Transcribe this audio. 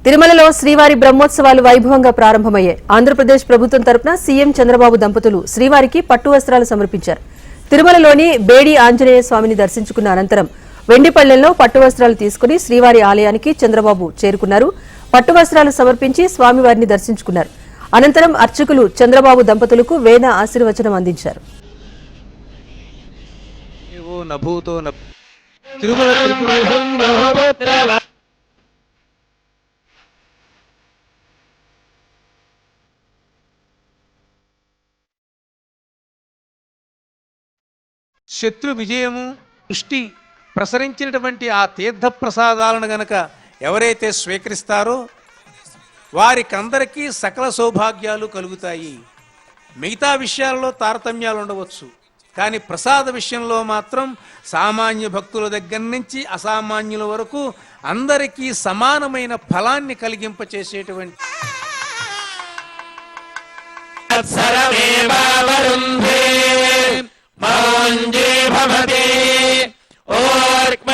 తిరుమలలో శ్రీవారి బ్రహ్మోత్సవాలు వైభవంగా ప్రారంభమయ్యాయి. ఆంధ్రప్రదేశ్ ప్రభుత్వం తరపున సీఎం చంద్రబాబు దంపతులు శ్రీవారికి పట్టు వస్త్రాలు సమర్పించారు. తిరుమలలోని బేడి ఆంజనేయ స్వామిని దర్శించుకున్న అనంతరం వెండిపల్లెంలో పట్టు వస్త్రాలు తీసుకుని శ్రీవారి ఆలయానికి చంద్రబాబు చేరుకున్నారు. పట్టు వస్త్రాలు సమర్పించి స్వామివారిని దర్శించుకున్నారు. అనంతరం అర్చకులు చంద్రబాబు దంపతులకు వేద ఆశీర్వచనం అందించారు. శత్రు విజయము దృష్టి ప్రసరించినటువంటి ఆ తీర్థ ప్రసాదాలను గనక ఎవరైతే స్వీకరిస్తారో వారికందరికీ సకల సౌభాగ్యాలు కలుగుతాయి. మిగతా విషయాల్లో తారతమ్యాలు ఉండవచ్చు, కానీ ప్రసాద విషయంలో మాత్రం సామాన్య భక్తుల దగ్గర నుంచి అసామాన్యుల వరకు అందరికీ సమానమైన ఫలాన్ని కలిగింపచేసేటువంటి మాంజే భవతే ఓర్క్మ